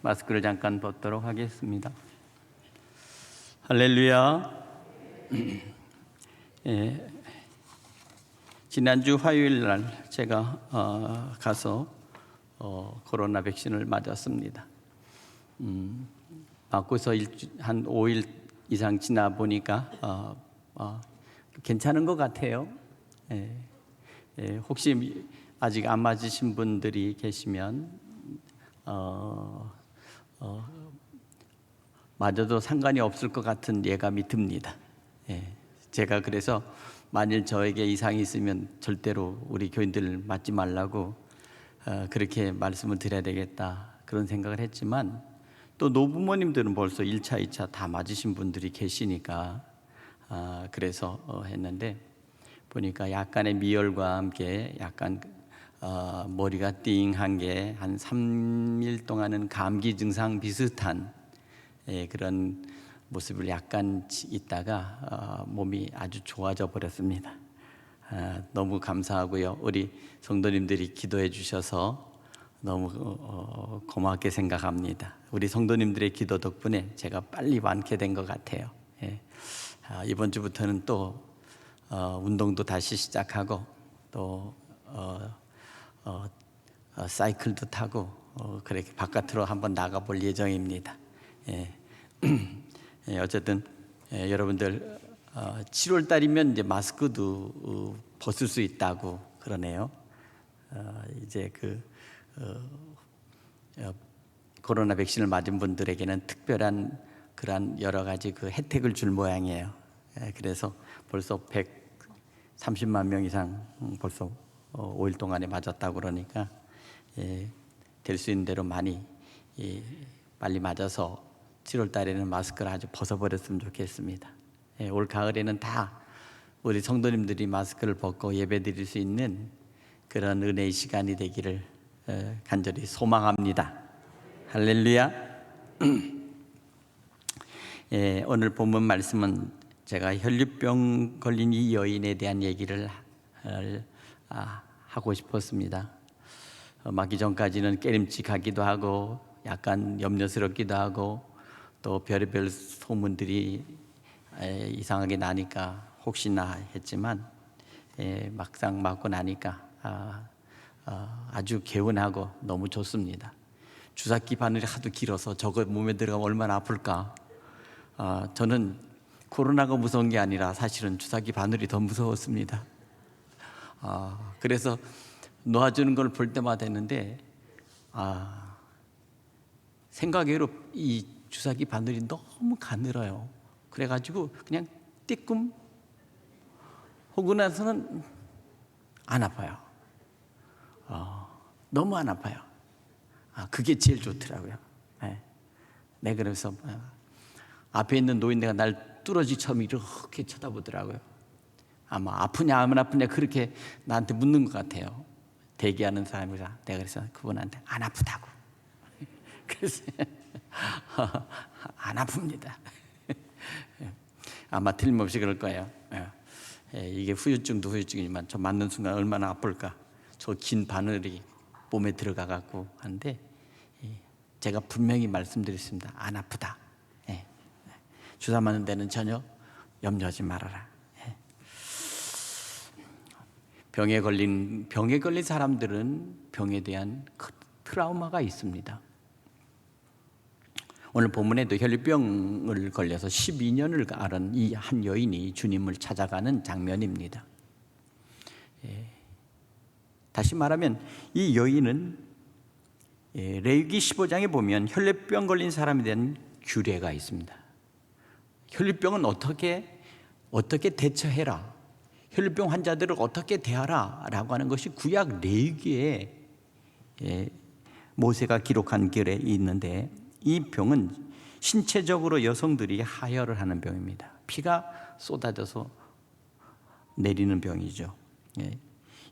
마스크를 잠깐 벗도록 하겠습니다. 할렐루야. 지난주 화요일 날 제가 가서 코로나 백신을 맞았습니다. 맞고서 한 5일 이상 지나 보니까 괜찮은 것 같아요. 혹시 아직 안 맞으신 분들이 계시면 맞아도 상관이 없을 것 같은 예감이 듭니다. 제가 그래서 만일 저에게 이상이 있으면 절대로 우리 교인들 맞지 말라고 그렇게 말씀을 드려야 되겠다 그런 생각을 했지만, 또 노부모님들은 벌써 1차, 2차 다 맞으신 분들이 계시니까 그래서 했는데, 보니까 약간의 미열과 함께 약간 머리가 띵한 게 한 3일 동안은 감기 증상 비슷한 그런 모습을 약간 있다가 몸이 아주 좋아져 버렸습니다. 너무 감사하고요. 우리 성도님들이 기도해 주셔서 너무 고맙게 생각합니다. 우리 성도님들의 기도 덕분에 제가 빨리 완쾌된 것 같아요. 이번 주부터는 또 운동도 다시 시작하고 또 사이클도 타고 그렇게 바깥으로 한번 나가볼 예정입니다. 어쨌든 여러분들 7월 달이면 이제 마스크도 벗을 수 있다고 그러네요. 이제 코로나 백신을 맞은 분들에게는 특별한 그런 여러 가지 혜택을 줄 모양이에요. 그래서 벌써 130만 명 이상 벌써 5일 동안에 맞았다고 그러니까 될 수 있는 대로 많이 빨리 맞아서 7월 달에는 마스크를 아주 벗어버렸으면 좋겠습니다. 올 가을에는 다 우리 성도님들이 마스크를 벗고 예배드릴 수 있는 그런 은혜의 시간이 되기를 간절히 소망합니다. 할렐루야. 오늘 본문 말씀은 제가 혈류병 걸린 이 여인에 대한 얘기를 하고 싶었습니다. 맞기 전까지는 깨림칙하기도 하고 약간 염려스럽기도 하고 또 별의별 소문들이 이상하게 나니까 혹시나 했지만 막상 맞고 나니까 아주 개운하고 너무 좋습니다. 주사기 바늘이 하도 길어서 저거 몸에 들어가면 얼마나 아플까. 저는 코로나가 무서운 게 아니라 사실은 주사기 바늘이 더 무서웠습니다. 그래서 놓아주는 걸 볼 때마다 했는데 생각외로 이 주사기 바늘이 너무 가늘어요. 그래가지고 그냥 띠끔 하고 나서는 안 아파요. 너무 안 아파요. 그게 제일 좋더라고요. 네, 그래서 앞에 있는 노인네가 날 뚫어지처럼 이렇게 쳐다보더라고요. 아마 아프냐 안 아프냐 그렇게 나한테 묻는 것 같아요. 대기하는 사람이라. 내가 그래서 그분한테 안 아프다고. 그래서 안 아픕니다. 아마 틀림없이 그럴 거예요. 이게 후유증도 후유증이지만 저 맞는 순간 얼마나 아플까. 저 긴 바늘이 몸에 들어가 갖고 하는데 제가 분명히 말씀드렸습니다. 안 아프다. 주사 맞는 데는 전혀 염려하지 말아라. 병에 걸린 사람들은 병에 대한 트라우마가 있습니다. 오늘 본문에도 혈류병을 걸려서 12년을 앓은 이 한 여인이 주님을 찾아가는 장면입니다. 다시 말하면 이 여인은 레위기 15장에 보면 혈류병 걸린 사람에 대한 규례가 있습니다. 혈류병은 어떻게 대처해라, 혈류병 환자들을 어떻게 대하라 라고 하는 것이 구약 레위기에 모세가 기록한 글에 있는데, 이 병은 신체적으로 여성들이 하혈을 하는 병입니다. 피가 쏟아져서 내리는 병이죠.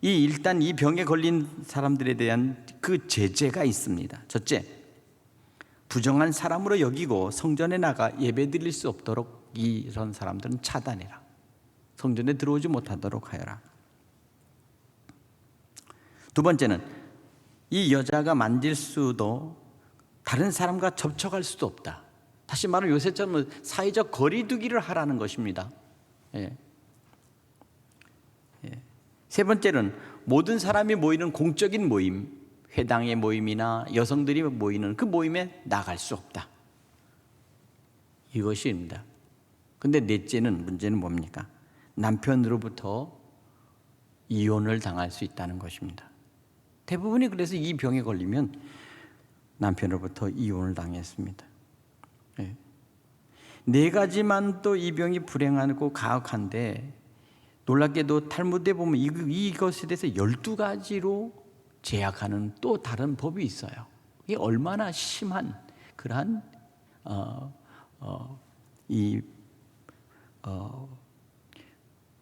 일단 이 병에 걸린 사람들에 대한 그 제재가 있습니다. 첫째, 부정한 사람으로 여기고 성전에 나가 예배드릴 수 없도록 이런 사람들은 차단해라. 성전에 들어오지 못하도록 하여라. 두 번째는 이 여자가 만질 수도 다른 사람과 접촉할 수도 없다. 다시 말하면 요새처럼 사회적 거리두기를 하라는 것입니다. 예. 예. 세 번째는 모든 사람이 모이는 공적인 모임, 회당의 모임이나 여성들이 모이는 그 모임에 나갈 수 없다. 이것입니다. 근데 넷째는, 문제는 뭡니까? 남편으로부터 이혼을 당할 수 있다는 것입니다. 대부분이 그래서 이 병에 걸리면 남편으로부터 이혼을 당했습니다. 네. 네 가지만 또 이 병이 불행하고 가혹한데, 놀랍게도 탈무드에 보면 이것에 대해서 12가지로 제약하는 또 다른 법이 있어요. 이게 얼마나 심한 그러한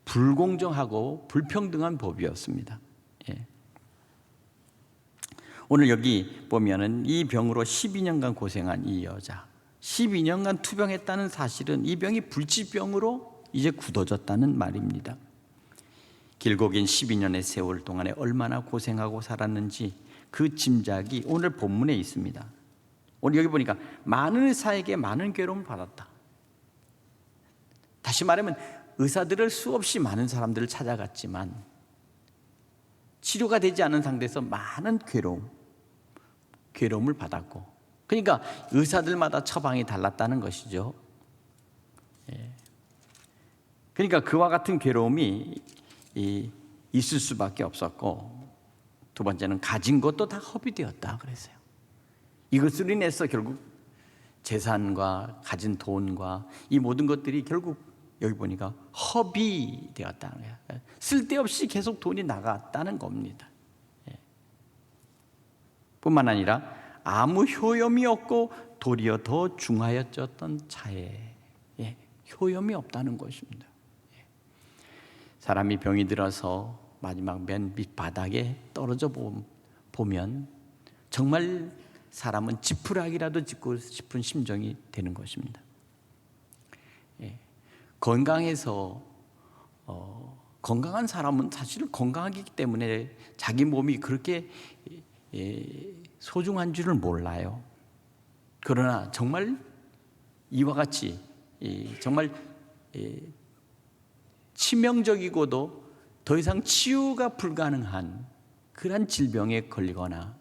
불공정하고 불평등한 법이었습니다. 예. 오늘 여기 보면은 이 병으로 12년간 고생한 이 여자, 12년간 투병했다는 사실은 이 병이 불치병으로 이제 굳어졌다는 말입니다. 길고 긴 12년의 세월 동안에 얼마나 고생하고 살았는지 그 짐작이 오늘 본문에 있습니다. 오늘 여기 보니까 많은 의사에게 많은 괴로움을 받았다. 다시 말하면 의사들을 수없이 많은 사람들을 찾아갔지만 치료가 되지 않은 상태에서 많은 괴로움을 받았고, 그러니까 의사들마다 처방이 달랐다는 것이죠. 그러니까 그와 같은 괴로움이 있을 수밖에 없었고, 두 번째는 가진 것도 다 허비되었다 그랬어요. 이것으로 인해서 결국 재산과 가진 돈과 이 모든 것들이 결국 여기 보니까 허비되었다는 거예요. 쓸데없이 계속 돈이 나갔다는 겁니다. 뿐만 아니라 아무 효염이 없고 도리어 더 중하여졌던 차에 효염이 없다는 것입니다. 사람이 병이 들어서 마지막 맨 밑바닥에 떨어져 보면 정말 사람은 지푸라기라도 짚고 싶은 심정이 되는 것입니다. 건강해서 건강한 사람은 사실 건강하기 때문에 자기 몸이 그렇게 소중한 줄을 몰라요. 그러나 정말 이와 같이 정말 치명적이고도 더 이상 치유가 불가능한 그런 질병에 걸리거나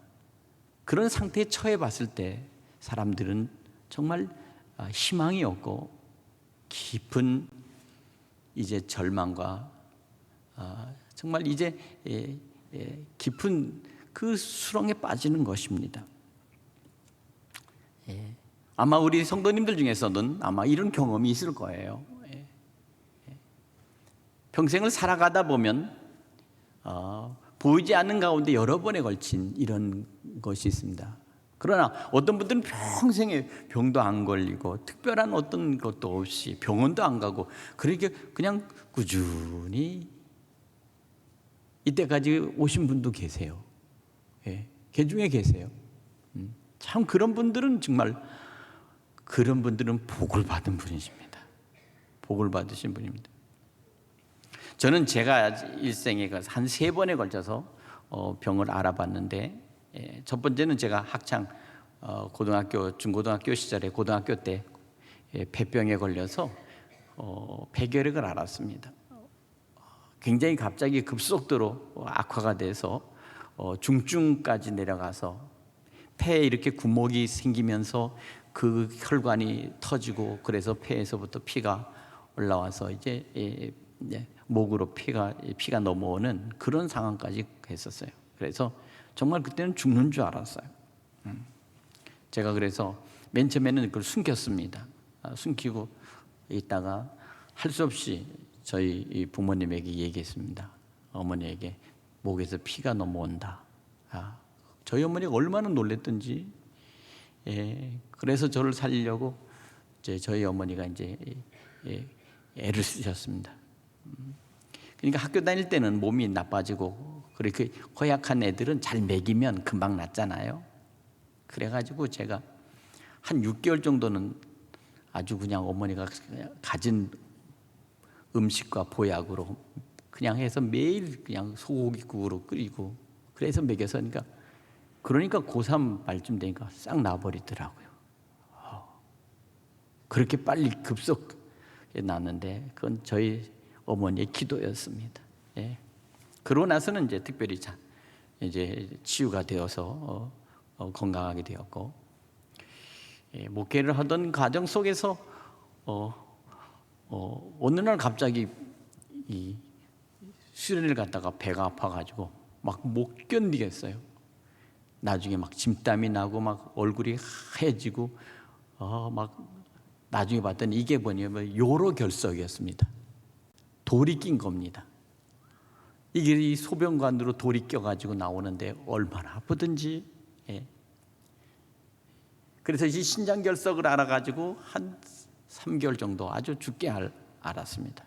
그런 상태에 처해 봤을 때 사람들은 정말 희망이 없고 깊은 이제 절망과 정말 이제 깊은 그 수렁에 빠지는 것입니다. 아마 우리 성도님들 중에서는 아마 이런 경험이 있을 거예요. 평생을 살아가다 보면 보이지 않는 가운데 여러 번에 걸친 이런 것이 있습니다. 그러나 어떤 분들은 평생에 병도 안 걸리고 특별한 어떤 것도 없이 병원도 안 가고 그렇게 그냥 꾸준히 이때까지 오신 분도 계세요. 그 중에 계세요. 참 그런 분들은 정말 그런 분들은 복을 받은 분이십니다. 복을 받으신 분입니다. 저는 제가 일생에 한 3번에 걸쳐서 병을 알아봤는데, 첫 번째는 제가 학창 고등학교, 중고등학교 시절에 고등학교 때 폐병에 걸려서 폐결핵을 앓았습니다. 굉장히 갑자기 급속도로 악화가 돼서 중증까지 내려가서 폐에 이렇게 구멍이 생기면서 그 혈관이 터지고, 그래서 폐에서부터 피가 올라와서 이제 목으로 피가 넘어오는 그런 상황까지 했었어요. 그래서 정말 그때는 죽는 줄 알았어요. 제가 그래서 맨 처음에는 그걸 숨겼습니다. 숨기고 있다가 할 수 없이 저희 부모님에게 얘기했습니다. 어머니에게 목에서 피가 넘어온다. 저희 어머니가 얼마나 놀랬던지. 그래서 저를 살리려고 저희 어머니가 이제 애를 쓰셨습니다. 그러니까 학교 다닐 때는 몸이 나빠지고 그렇게 허약한 애들은 잘 먹이면 금방 낫잖아요. 그래가지고 제가 한 6개월 정도는 아주 그냥 어머니가 가진 음식과 보약으로 그냥 해서 매일 그냥 소고기국으로 끓이고 그래서 먹여서니까 그러니까 고3 말쯤 되니까 싹 나버리더라고요. 그렇게 빨리 급속에 났는데 그건 저희 어머니의 기도였습니다. 예. 그러고 나서는 이제 특별히 이제 치유가 되어서 건강하게 되었고, 예, 목회를 하던 과정 속에서 어느 날 갑자기 이 수련회를 갔다가 배가 아파가지고 막 못 견디겠어요. 나중에 막 진땀이 나고 막 얼굴이 하얘지고 막 나중에 봤더니 이게 뭐냐면 요로결석이었습니다. 돌이 낀 겁니다. 이게 이 소변관으로 돌이 껴가지고 나오는데 얼마나 아프든지. 예. 그래서 이 신장결석을 알아가지고 한 3개월 정도 아주 죽게 알았습니다.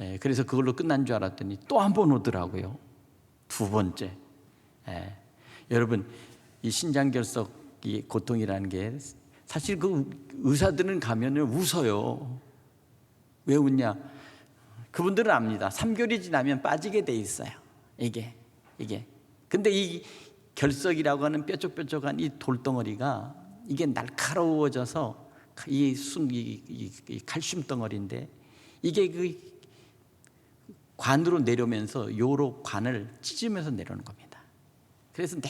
예. 그래서 그걸로 끝난 줄 알았더니 또 한 번 오더라고요. 두 번째. 예. 여러분, 이 신장결석이 고통이라는 게 사실 그 의사들은 가면 웃어요. 왜 웃냐? 그분들은 압니다. 3개월이 지나면 빠지게 돼 있어요. 이게. 근데 이 결석이라고 하는 뾰족뾰족한 이 돌덩어리가 이게 날카로워져서 이 칼슘 덩어리인데 이게 그 관으로 내려오면서 요로 관을 찢으면서 내려오는 겁니다. 그래서 매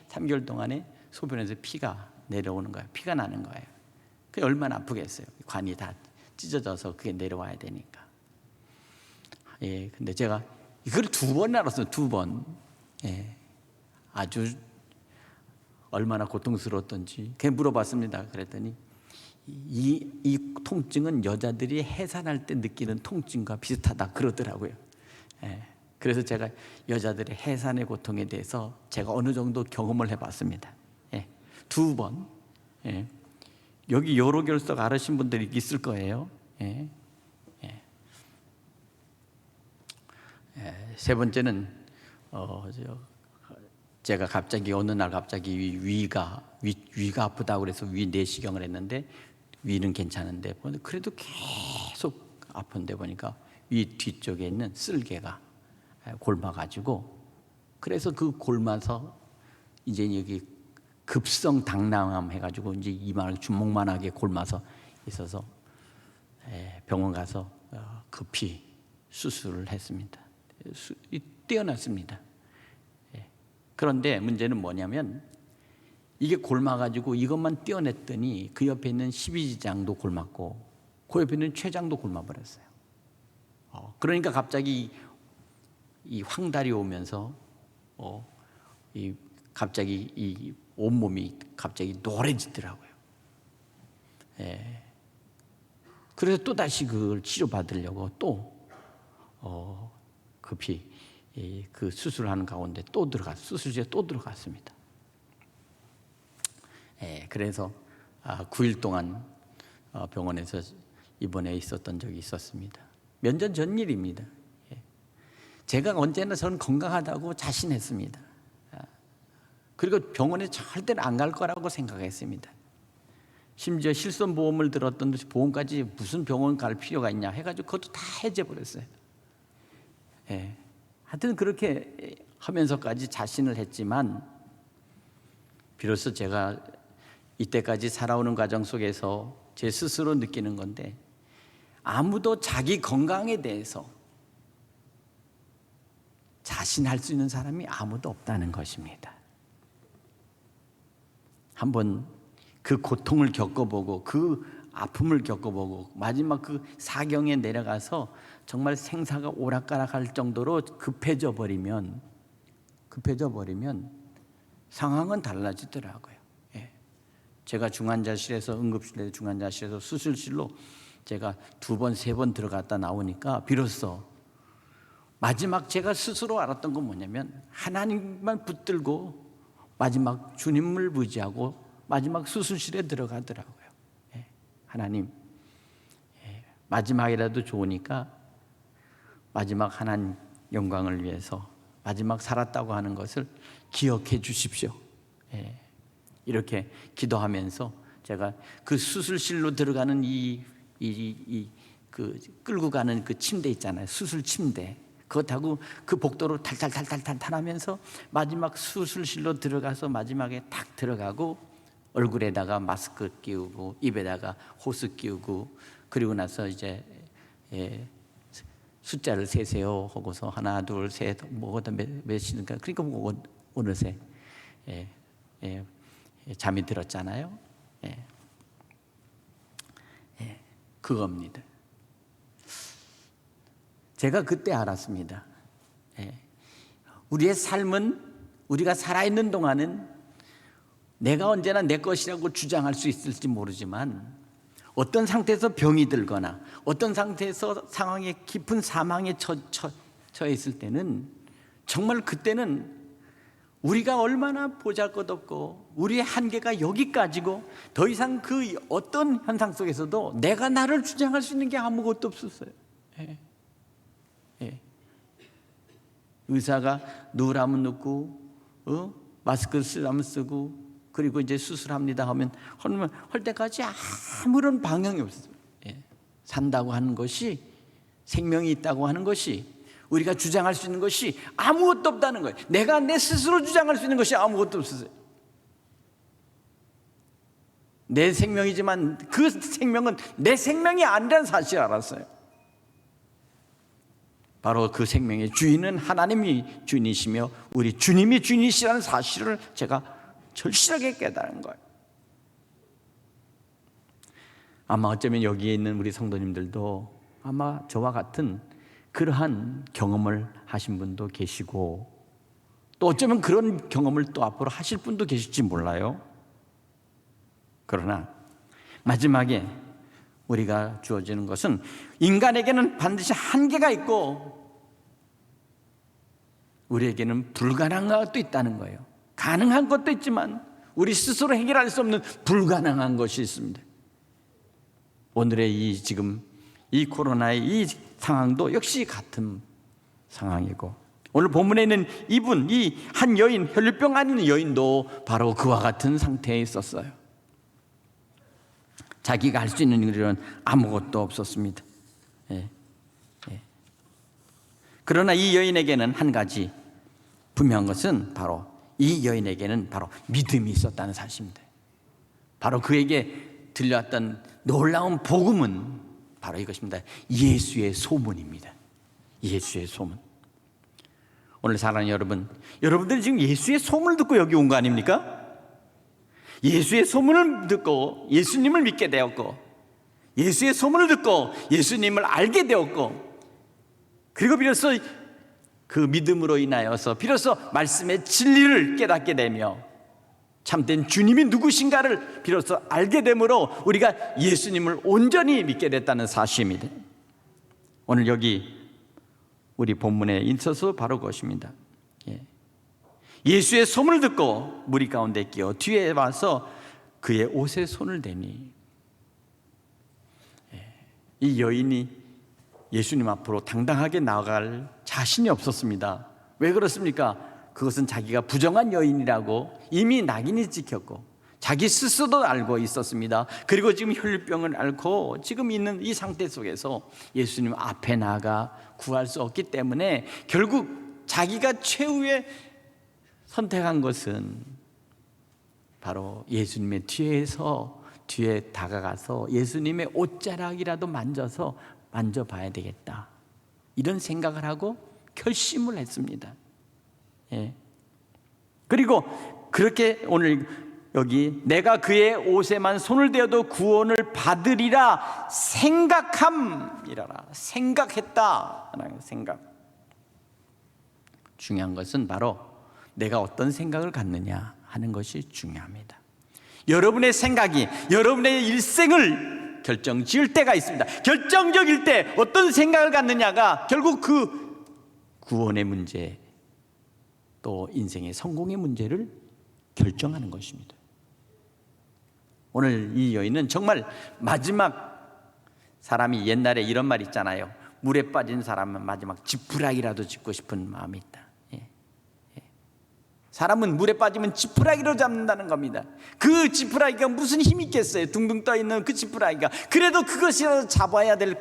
3개월 동안에 소변에서 피가 내려오는 거예요. 피가 나는 거예요. 그게 얼마나 아프겠어요. 관이 다 찢어져서 그게 내려와야 되니까. 예, 근데 제가 이걸 2번 알았어요. 2번. 예, 아주 얼마나 고통스러웠던지 그냥 물어봤습니다. 그랬더니 이 통증은 여자들이 해산할 때 느끼는 통증과 비슷하다 그러더라고요. 예, 그래서 제가 여자들의 해산의 고통에 대해서 제가 어느 정도 경험을 해봤습니다. 예, 2번. 예, 여기 요로결석 알으신 분들이 있을 거예요. 예. 세 번째는 제가 갑자기 어느 날 갑자기 위가 아프다고 그래서 위 내시경을 했는데 위는 괜찮은데 그래도 계속 아픈데 보니까 위 뒤쪽에 있는 쓸개가 골마가지고, 그래서 그 골마서 이제 여기 급성 당낭암 해가지고 이제 이만하게 주먹만하게 골마서 있어서 병원 가서 급히 수술을 했습니다. 떼어놨습니다. 그런데 문제는 뭐냐면 이게 골마가지고 이것만 떼어냈더니 그 옆에 있는 십이지장도 골맞고 그 옆에 있는 췌장도 골마버렸어요. 그러니까 갑자기 이 황달이 오면서 갑자기 이 온몸이 갑자기 노래지더라고요. 그래서 또 다시 그걸 치료받으려고 또 급히 그 수술하는 가운데 또 수술실에 또 들어갔습니다. 그래서 9일 동안 병원에서 입원해 있었던 적이 있었습니다. 몇 년 전 일입니다. 제가 언제나 저는 건강하다고 자신했습니다. 그리고 병원에 절대로 안 갈 거라고 생각했습니다. 심지어 실손보험을 들었던 보험까지 무슨 병원 갈 필요가 있냐 해가지고 그것도 다 해제버렸어요. 하여튼 그렇게 하면서까지 자신을 했지만 비로소 제가 이때까지 살아오는 과정 속에서 제 스스로 느끼는 건데, 아무도 자기 건강에 대해서 자신할 수 있는 사람이 아무도 없다는 것입니다. 한번 그 고통을 겪어보고 그 아픔을 겪어보고 마지막 그 사경에 내려가서 정말 생사가 오락가락할 정도로 급해져 버리면 상황은 달라지더라고요. 제가 중환자실에서 응급실에 중환자실에서 수술실로 제가 2번, 3번 들어갔다 나오니까 비로소 마지막 제가 스스로 알았던 건 뭐냐면 하나님만 붙들고 마지막 주님을 의지하고 마지막 수술실에 들어가더라고요. 하나님, 마지막이라도 좋으니까 마지막 하나님 영광을 위해서 마지막 살았다고 하는 것을 기억해 주십시오. 이렇게 기도하면서 제가 그 수술실로 들어가는 그 끌고 가는 그 침대 있잖아요. 수술 침대. 그것하고 그 복도로 탈탈탈탈탈 하면서 마지막 수술실로 들어가서 마지막에 탁 들어가고 얼굴에다가 마스크 끼우고 입에다가 호스 끼우고 그리고 나서 이제 숫자를 세세요 하고서 하나 둘 셋 뭐가 몇이니까 그러니까 뭐 어느새 잠이 들었잖아요. 그겁니다. 제가 그때 알았습니다. 우리의 삶은 우리가 살아있는 동안은 내가 언제나 내 것이라고 주장할 수 있을지 모르지만 어떤 상태에서 병이 들거나 어떤 상태에서 상황에 깊은 사망에 처해 있을 때는 정말 그때는 우리가 얼마나 보잘것없고 우리의 한계가 여기까지고 더 이상 그 어떤 현상 속에서도 내가 나를 주장할 수 있는 게 아무것도 없었어요. 의사가 누우라면 눕고 마스크 쓰라면 쓰고 그리고 이제 수술합니다 하면 할 때까지 아무런 방향이 없어요. 산다고 하는 것이 생명이 있다고 하는 것이 우리가 주장할 수 있는 것이 아무것도 없다는 거예요. 내가 내 스스로 주장할 수 있는 것이 아무것도 없었어요. 내 생명이지만 그 생명은 내 생명이 아니라는 사실을 알았어요. 바로 그 생명의 주인은 하나님이 주인이시며 우리 주님이 주인이시라는 사실을 제가 절실하게 깨달은 거예요. 아마 어쩌면 여기에 있는 우리 성도님들도 아마 저와 같은 그러한 경험을 하신 분도 계시고 또 어쩌면 그런 경험을 또 앞으로 하실 분도 계실지 몰라요. 그러나 마지막에 우리가 주어지는 것은 인간에게는 반드시 한계가 있고 우리에게는 불가능한 것도 있다는 거예요. 가능한 것도 있지만 우리 스스로 해결할 수 없는 불가능한 것이 있습니다. 오늘의 지금 이 코로나의 이 상황도 역시 같은 상황이고 오늘 본문에 있는 이분, 이 한 여인, 혈류병 앓는 여인도 바로 그와 같은 상태에 있었어요. 자기가 할 수 있는 일은 아무것도 없었습니다. 그러나 이 여인에게는 한 가지 분명한 것은 바로 이 여인에게는 바로 믿음이 있었다는 사실입니다. 바로 그에게 들려왔던 놀라운 복음은 바로 이것입니다. 예수의 소문입니다. 예수의 소문. 오늘 사랑하는 여러분, 여러분들이 지금 예수의 소문을 듣고 여기 온 거 아닙니까? 예수의 소문을 듣고 예수님을 믿게 되었고 예수의 소문을 듣고 예수님을 알게 되었고 그리고 비로소 그 믿음으로 인하여서 비로소 말씀의 진리를 깨닫게 되며 참된 주님이 누구신가를 비로소 알게 되므로 우리가 예수님을 온전히 믿게 됐다는 사실입니다. 오늘 여기 우리 본문에 있어서 바로 그것입니다. 예수의 소문을 듣고 무리 가운데 끼어 뒤에 와서 그의 옷에 손을 대니 이 여인이 예수님 앞으로 당당하게 나아갈 자신이 없었습니다. 왜 그렇습니까? 그것은 자기가 부정한 여인이라고 이미 낙인이 찍혔고 자기 스스로도 알고 있었습니다. 그리고 지금 혈류병을 앓고 지금 있는 이 상태 속에서 예수님 앞에 나아가 구할 수 없기 때문에 결국 자기가 최후의 선택한 것은 바로 예수님의 뒤에 다가가서 예수님의 옷자락이라도 만져봐야 되겠다, 이런 생각을 하고 결심을 했습니다. 그리고 그렇게 오늘 여기 내가 그의 옷에만 손을 대어도 구원을 받으리라 생각함이라라. 생각했다라는 생각. 중요한 것은 바로 내가 어떤 생각을 갖느냐 하는 것이 중요합니다. 여러분의 생각이 여러분의 일생을 결정 지을 때가 있습니다. 결정적일 때 어떤 생각을 갖느냐가 결국 그 구원의 문제 또 인생의 성공의 문제를 결정하는 것입니다. 오늘 이 여인은 정말 마지막 사람이 옛날에 이런 말 있잖아요. 물에 빠진 사람은 마지막 지푸라기라도 짚고 싶은 마음이 있다. 사람은 물에 빠지면 지푸라기로 잡는다는 겁니다. 그 지푸라기가 무슨 힘이 있겠어요? 둥둥 떠있는 그 지푸라기가. 그래도 그것이라도 잡아야 될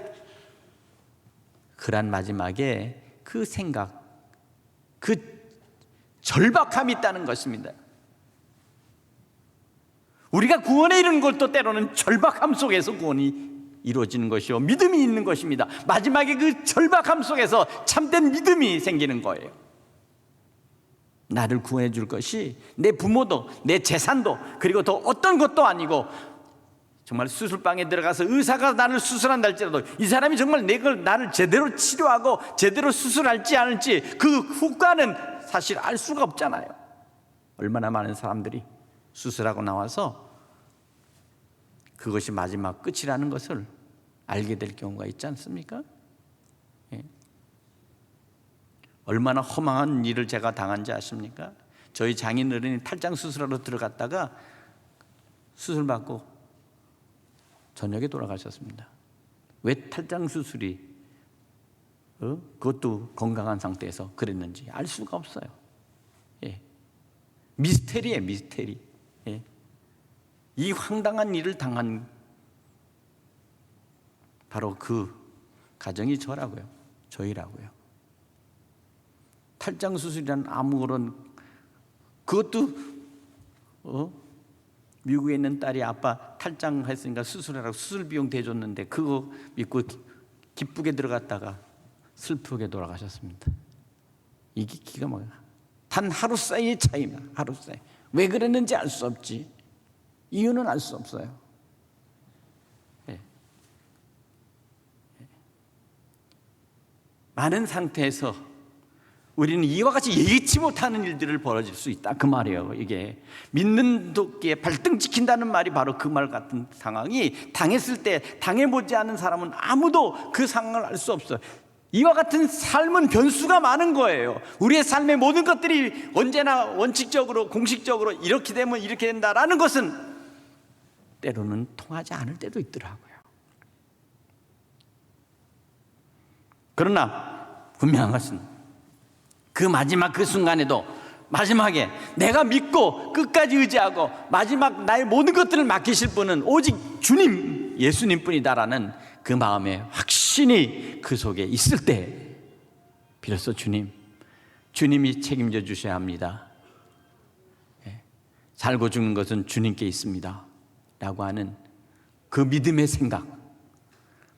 그런 마지막에 그 그 생각, 그 절박함이 있다는 것입니다. 우리가 구원에 이르는 것도 때로는 절박함 속에서 구원이 이루어지는 것이요, 믿음이 있는 것입니다. 마지막에 그 절박함 속에서 참된 믿음이 생기는 거예요. 나를 구원해 줄 것이 내 부모도 내 재산도 그리고 더 어떤 것도 아니고, 정말 수술방에 들어가서 의사가 나를 수술한다 할지라도 이 사람이 정말 나를 제대로 치료하고 제대로 수술할지 않을지 그 후과는 사실 알 수가 없잖아요. 얼마나 많은 사람들이 수술하고 나와서 그것이 마지막 끝이라는 것을 알게 될 경우가 있지 않습니까? 예. 얼마나 허망한 일을 제가 당한지 아십니까? 저희 장인어른이 탈장 수술하러 들어갔다가 수술받고 저녁에 돌아가셨습니다. 왜 탈장 수술이 그것도 건강한 상태에서 그랬는지 알 수가 없어요. 예. 미스테리예요, 미스테리. 예. 이 황당한 일을 당한 바로 그 가정이 저희라고요. 탈장 수술이란 아무런, 그것도 미국에 있는 딸이 아빠 탈장했으니까 수술하라고 수술 비용 대줬는데 그거 믿고 기쁘게 들어갔다가 슬프게 돌아가셨습니다. 이게 기가 막혀요. 단 하루 사이의 차이입니다. 하루 사이. 왜 그랬는지 알 수 없지. 이유는 알 수 없어요. 네. 많은 상태에서 우리는 이와 같이 예기치 못하는 일들을 벌어질 수 있다, 그 말이에요. 이게 믿는 도끼에 발등 찍힌다는 말이 바로 그 말 같은 상황이 당했을 때, 당해보지 않은 사람은 아무도 그 상황을 알 수 없어요. 이와 같은 삶은 변수가 많은 거예요. 우리의 삶의 모든 것들이 언제나 원칙적으로 공식적으로 이렇게 되면 이렇게 된다라는 것은 때로는 통하지 않을 때도 있더라고요. 그러나 분명한 것은 그 마지막 그 순간에도, 마지막에 내가 믿고 끝까지 의지하고 마지막 나의 모든 것들을 맡기실 분은 오직 주님, 예수님 뿐이다라는 그 마음에 확신이 그 속에 있을 때 비로소 주님이 책임져 주셔야 합니다. 살고 죽는 것은 주님께 있습니다 라고 하는 그 믿음의 생각,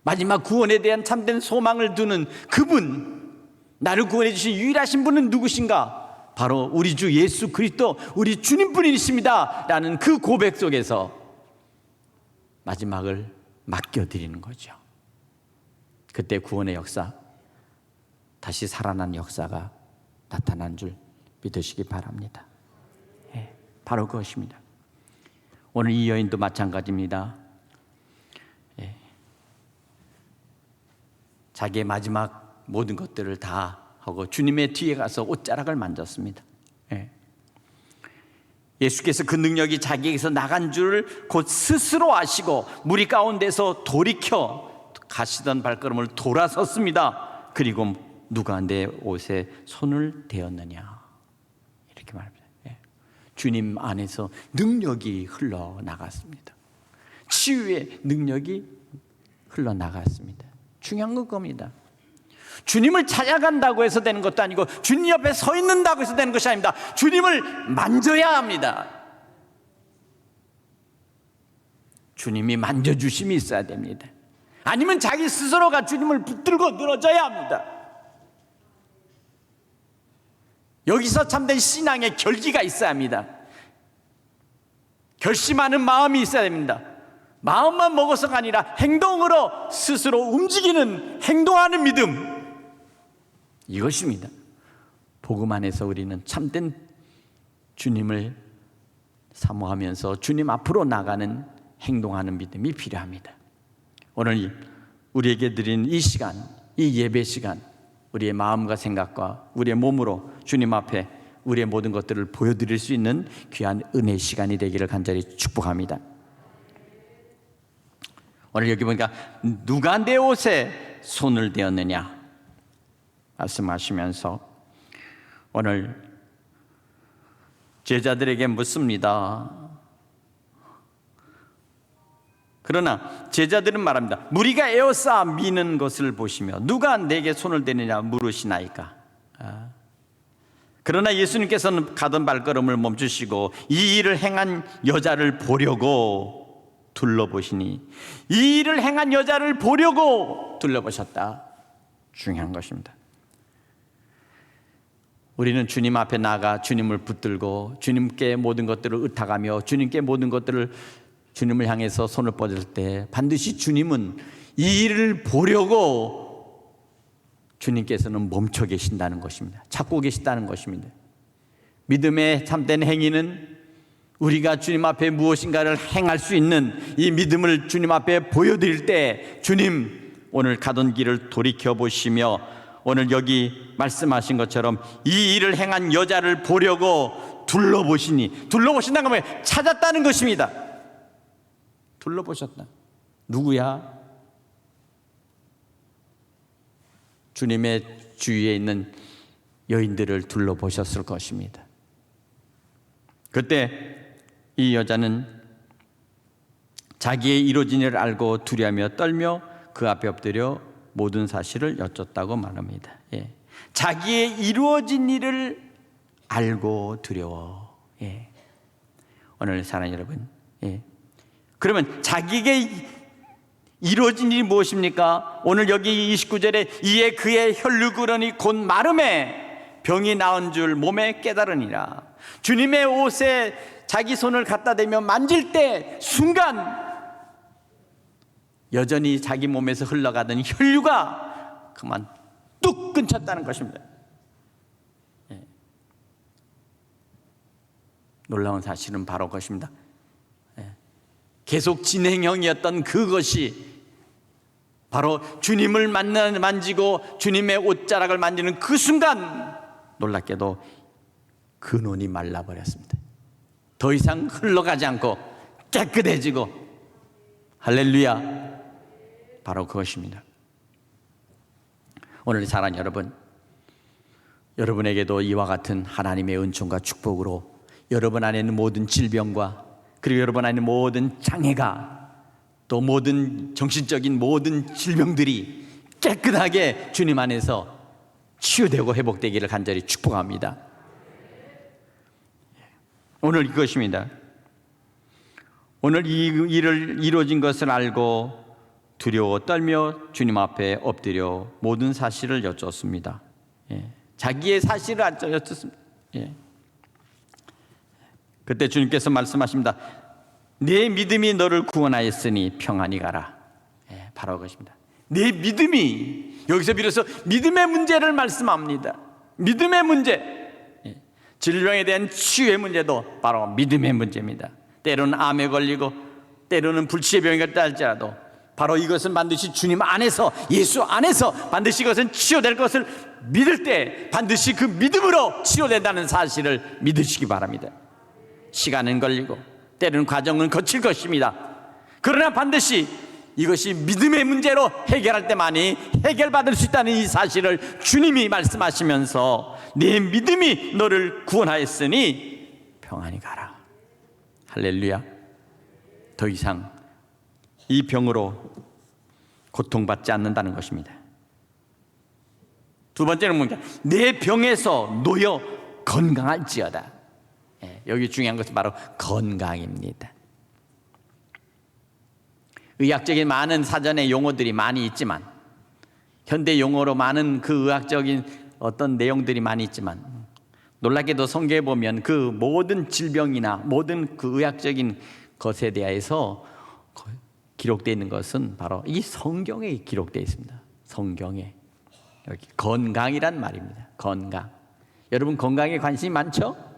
마지막 구원에 대한 참된 소망을 두는 그분, 나를 구원해 주신 유일하신 분은 누구신가? 바로 우리 주 예수 그리스도, 우리 주님뿐이십니다 라는 그 고백 속에서 마지막을 맡겨드리는 거죠. 그때 구원의 역사, 다시 살아난 역사가 나타난 줄 믿으시기 바랍니다. 바로 그것입니다. 오늘 이 여인도 마찬가지입니다. 자기의 마지막 모든 것들을 다 하고 주님의 뒤에 가서 옷자락을 만졌습니다. 예수께서 그 능력이 자기에게서 나간 줄 곧 스스로 아시고 무리 가운데서 돌이켜 가시던 발걸음을 돌아섰습니다. 그리고 누가 내 옷에 손을 대었느냐, 이렇게 말합니다. 주님 안에서 능력이 흘러나갔습니다. 치유의 능력이 흘러나갔습니다. 중요한 건 겁니다. 주님을 찾아간다고 해서 되는 것도 아니고 주님 옆에 서 있는다고 해서 되는 것이 아닙니다. 주님을 만져야 합니다. 주님이 만져주심이 있어야 됩니다. 아니면 자기 스스로가 주님을 붙들고 늘어져야 합니다. 여기서 참된 신앙의 결기가 있어야 합니다. 결심하는 마음이 있어야 됩니다. 마음만 먹어서가 아니라 행동으로 스스로 움직이는, 행동하는 믿음, 이것입니다. 복음 안에서 우리는 참된 주님을 사모하면서 주님 앞으로 나가는, 행동하는 믿음이 필요합니다. 오늘 우리에게 드린 이 시간, 이 예배 시간, 우리의 마음과 생각과 우리의 몸으로 주님 앞에 우리의 모든 것들을 보여드릴 수 있는 귀한 은혜의 시간이 되기를 간절히 축복합니다. 오늘 여기 보니까 누가 내 옷에 손을 대었느냐 말씀하시면서 오늘 제자들에게 묻습니다. 그러나 제자들은 말합니다. 무리가 에워싸 미는 것을 보시며 누가 내게 손을 대느냐 물으시나이까. 그러나 예수님께서는 가던 발걸음을 멈추시고 이 일을 행한 여자를 보려고 둘러보시니, 이 일을 행한 여자를 보려고 둘러보셨다. 중요한 것입니다. 우리는 주님 앞에 나가 주님을 붙들고 주님께 모든 것들을 의탁하며 주님께 모든 것들을 주님을 향해서 손을 뻗을 때 반드시 주님은 이 일을 보려고 주님께서는 멈춰 계신다는 것입니다. 찾고 계시다는 것입니다. 믿음의 참된 행위는 우리가 주님 앞에 무엇인가를 행할 수 있는 이 믿음을 주님 앞에 보여드릴 때 주님 오늘 가던 길을 돌이켜보시며 오늘 여기 말씀하신 것처럼 이 일을 행한 여자를 보려고 둘러보시니, 둘러보신다는 건 뭐예요? 찾았다는 것입니다. 둘러보셨다. 누구야? 주님의 주위에 있는 여인들을 둘러보셨을 것입니다. 그때 이 여자는 자기의 이루어진 일을 알고 두려워하며 떨며 그 앞에 엎드려 모든 사실을 여쭙다고 말합니다. 자기의 이루어진 일을 알고 두려워. 오늘 사랑하는 여러분, 그러면 자기에게 이루어진 일이 무엇입니까? 오늘 여기 29절에 이에 그의 혈류그러니 곧 마름에 병이 나은 줄 몸에 깨달으니라. 주님의 옷에 자기 손을 갖다 대며 만질 때 순간 여전히 자기 몸에서 흘러가던 혈류가 그만 뚝 끊쳤다는 것입니다. 놀라운 사실은 바로 그것입니다. 계속 진행형이었던 그것이 바로 주님을 만지고 주님의 옷자락을 만지는 그 순간 놀랍게도 근원이 말라버렸습니다. 더 이상 흘러가지 않고 깨끗해지고, 할렐루야, 바로 그것입니다. 오늘 사랑하는 여러분, 여러분에게도 이와 같은 하나님의 은총과 축복으로 여러분 안에 있는 모든 질병과 그리고 여러분 안에 있는 모든 장애가 또 모든 정신적인 모든 질병들이 깨끗하게 주님 안에서 치유되고 회복되기를 간절히 축복합니다. 오늘 이것입니다. 오늘 이 일을 이루어진 것을 알고 두려워 떨며 주님 앞에 엎드려 모든 사실을 여쭙습니다. 자기의 사실을 여쭙습니다. 그때 주님께서 말씀하십니다. 내 믿음이 너를 구원하였으니 평안히 가라. 바로 그것입니다. 내 믿음이, 여기서 비로소 믿음의 문제를 말씀합니다. 믿음의 문제, 질병에 대한 치유의 문제도 바로 믿음의 문제입니다. 때로는 암에 걸리고 때로는 불치의 병이 걸렸다 할지라도 바로 이것은 반드시 주님 안에서, 예수 안에서 반드시 이것은 치유될 것을 믿을 때 반드시 그 믿음으로 치유된다는 사실을 믿으시기 바랍니다. 시간은 걸리고 때로는 과정은 거칠 것입니다. 그러나 반드시 이것이 믿음의 문제로 해결할 때만이 해결받을 수 있다는 이 사실을 주님이 말씀하시면서 내 믿음이 너를 구원하였으니 평안히 가라. 할렐루야. 더 이상 이 병으로 고통받지 않는다는 것입니다. 두 번째는 뭔가 내 병에서 놓여 건강할지어다. 여기 중요한 것은 바로 건강입니다. 의학적인 많은 사전의 용어들이 많이 있지만, 현대 용어로 많은 그 의학적인 어떤 내용들이 많이 있지만, 놀랍게도 성경에 보면 그 모든 질병이나 모든 그 의학적인 것에 대해서 기록되어 있는 것은 바로 이 성경에 기록되어 있습니다. 성경에. 여기 건강이란 말입니다. 건강. 여러분 건강에 관심이 많죠?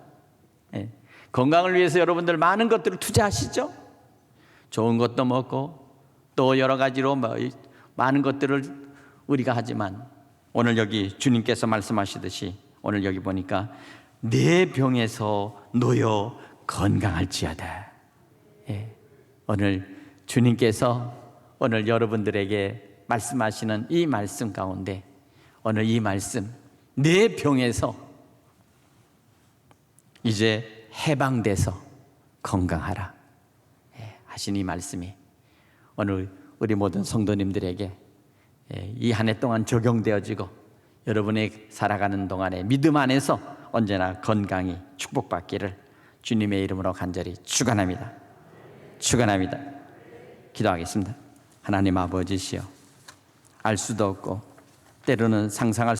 건강을 위해서 여러분들 많은 것들을 투자하시죠? 좋은 것도 먹고 또 여러 가지로 많은 것들을 우리가 하지만 오늘 여기 주님께서 말씀하시듯이 오늘 여기 보니까 내 병에서 놓여 건강할지어다. 오늘 주님께서 오늘 여러분들에게 말씀하시는 이 말씀 가운데 오늘 이 말씀, 내 병에서 이제 해방돼서 건강하라 하신 이 말씀이 오늘 우리 모든 성도님들에게 이 한 해 동안 적용되어지고 여러분의 살아가는 동안에 믿음 안에서 언제나 건강히 축복받기를 주님의 이름으로 간절히 축원합니다. 축원합니다. 기도하겠습니다. 하나님 아버지시여, 알 수도 없고 때로는 상상할